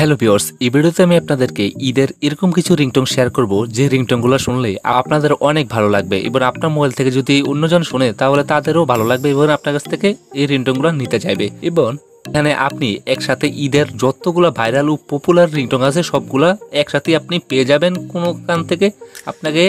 Hello viewers, এই ভিডিওতে আমি আপনাদেরকে ঈদের এরকম কিছু রিংটোন শেয়ার করব যে রিংটোনগুলো শুনলে আপনাদের অনেক ভালো লাগবে এবং আপনার মোবাইল থেকে যদি অন্যজন শুনে তাহলে তাদেরও ভালো লাগবে এবং আপনার কাছ থেকে এই রিংটোনগুলো নিতে চাইবে। এবং এখানে আপনি একসাথে ঈদের যতগুলো ভাইরাল ও পপুলার রিংটোন আছে সবগুলা একসাথে আপনি পেয়ে যাবেন। কোনো কান থেকে আপনাকে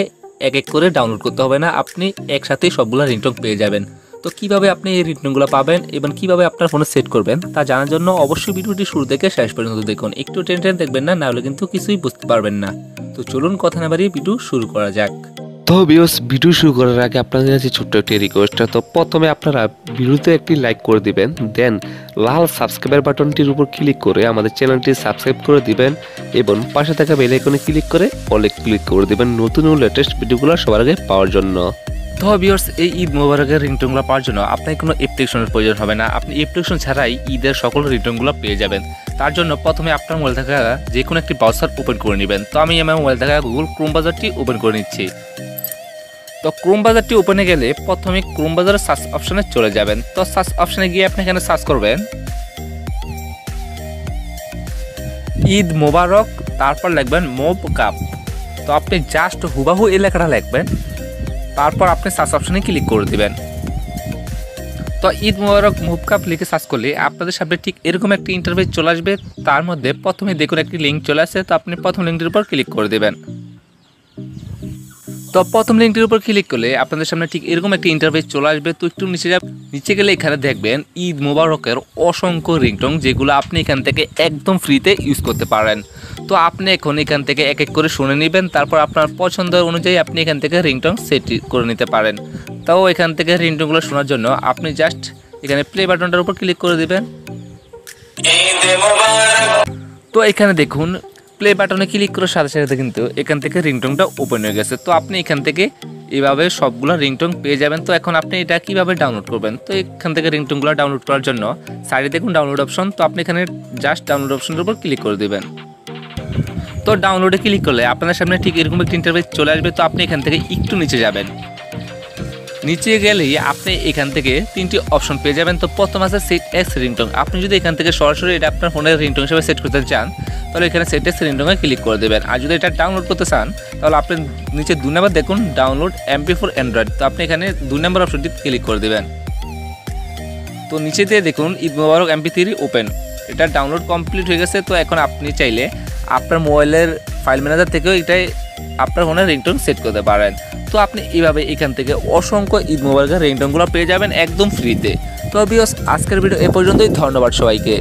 এক এক করে ডাউনলোড করতে হবে না, আপনি একসাথে সবগুলা রিংটোন পেয়ে যাবেন। তো কিভাবে আপনি এই রিংটোনগুলো পাবেন এবং কিভাবে আপনার ফোনে সেট করবেন তা জানার জন্য অবশ্যই ভিডিওটি শুরু থেকে শেষ পর্যন্ত দেখুন। একটু টেনশন দেখবেন না, নাহলে কিন্তু কিছুই বুঝতে পারবেন না। তো চলুন কথা না বাড়িয়ে ভিডিও শুরু করা যাক। তো ভিউয়ার্স, ভিডিও শুরু করার আগে আপনাদের কাছে ছোট্ট একটি রিকোয়েস্ট। তো প্রথমে আপনারা ভিডিওতে একটি লাইক করে দিবেন, দেন লাল সাবস্ক্রাইবার বাটনটির উপর ক্লিক করে আমাদের চ্যানেলটি সাবস্ক্রাইব করে দিবেন এবং পাশে থাকা বেল আইকনে ক্লিক করে অলে ক্লিক করে দিবেন নতুন ও লেটেস্ট ভিডিওগুলো সবার আগে পাওয়ার জন্য। তো ভিউয়ার্স, এই ঈদ মোবারকের রিংটোনগুলো পাওয়ার জন্য আপনার কোনো অ্যাপ্লিকেশনের প্রয়োজন হবে না, আপনি অ্যাপ্লিকেশন ছাড়াই ঈদের সকল রিংটোনগুলো পেয়ে যাবেন। তার জন্য প্রথমে আপনার মোবাইল থাকা যে কোনো একটি ব্রাউজার ওপেন করে নেবেন। তো আমি আমার মোবাইল থাকা গুগল ক্রোম ব্রাউজারটি ওপেন করে নিচ্ছি। তো ক্রোম ব্রাউজারটি ওপেনে গেলে প্রথমে ক্রোম ব্রাউজারের সার্চ অপশনে চলে যাবেন। তো সার্চ অপশনে গিয়ে আপনি এখানে সার্চ করবেন ঈদ মোবারক, তারপর লিখবেন মোব কাপ। তো আপনি জাস্ট হুবাহু এই লেখাটা লিখবেন, তারপর আপনি সার্চ অপশনে ক্লিক করে দিবেন। তো ঈদ মোবারক মুভ কাপ লিখে সার্চ করলে আপনাদের সামনে ঠিক এরকম একটি ইন্টারফেস চলে আসবে। তার মধ্যে প্রথমে দেখুন একটি লিঙ্ক চলে আসে, তো আপনি প্রথম লিঙ্কটির উপর ক্লিক করে দেবেন। তো প্রথম লিঙ্কটির উপর ক্লিক করলে আপনাদের সামনে ঠিক এরকম একটি ইন্টারফেস চলে আসবে। তো একটু নিচে গেলে এখানে দেখবেন ঈদ মোবারকের অসংখ্য রিংটোন, যেগুলো আপনি এখান থেকে একদম ফ্রিতে ইউজ করতে পারেন। তো আপনি এখন এখান থেকে এক এক করে শুনে নেবেন, তারপর আপনার পছন্দ অনুযায়ী আপনি এখান থেকে রিংটোন সেট করে নিতে পারেন। তাও এখান থেকে রিংটোনগুলো শোনার জন্য আপনি জাস্ট এখানে প্লে বাটনটার উপর ক্লিক করে দিবেন। তো এখানে দেখুন প্লে বাটনে ক্লিক করার সাথে সাথে কিন্তু এখান থেকে রিংটোনটা ওপেন হয়ে গেছে। তো আপনি এখান থেকে এভাবে সবগুলো রিংটোন পেয়ে যাবেন। তো এখন আপনি এটা কিভাবে ডাউনলোড করবেন? তো এখান থেকে রিংটোনগুলো ডাউনলোড করার জন্য সাইডে দেখুন ডাউনলোড অপশন, তো আপনি এখানে জাস্ট ডাউনলোড অপশনের উপর ক্লিক করে দেবেন। তো ডাউনলোডে ক্লিক করলে আপনাদের সামনে ঠিক এরকম একটা ইন্টারফেস চলে আসবে। তো আপনি এখান থেকে একটু নিচে যাবেন, নিচে গেলেই আপনি এখান থেকে তিনটি অপশন পেয়ে যাবেন। তো প্রথম আছে সেট এস রিংটোন। আপনি যদি এখান থেকে সরাসরি এটা আপনার ফোনের রিংটোন হিসেবে সেট করতে চান তাহলে এখানে সেট এস রিংটোনে ক্লিক করে দেবেন। আর যদি এটা ডাউনলোড করতে চান তাহলে আপনি নিচে 2 নম্বর দেখুন ডাউনলোড MP4 অ্যান্ড্রয়েড। তো আপনি এখানে 2 নম্বর অপশনটি ক্লিক করে দেবেন। তো নিচে দিয়ে দেখুন ঈদ মোবারক MP3 ওপেন, এটা ডাউনলোড কমপ্লিট হয়ে গেছে। তো এখন আপনি চাইলে আপনার মোবাইলের ফাইল ম্যানেজার থেকেও এটাই আপনার ফোনের রিংটোন সেট করতে পারেন। তো আপনি এইভাবে এখান থেকে অসংখ্য ঈদ মোবারকের রিংটোনগুলো পেয়ে যাবেন একদম ফ্রিতে। তো ভিউয়ার্স, আজকের ভিডিও এ পর্যন্তই। ধন্যবাদ সবাইকে।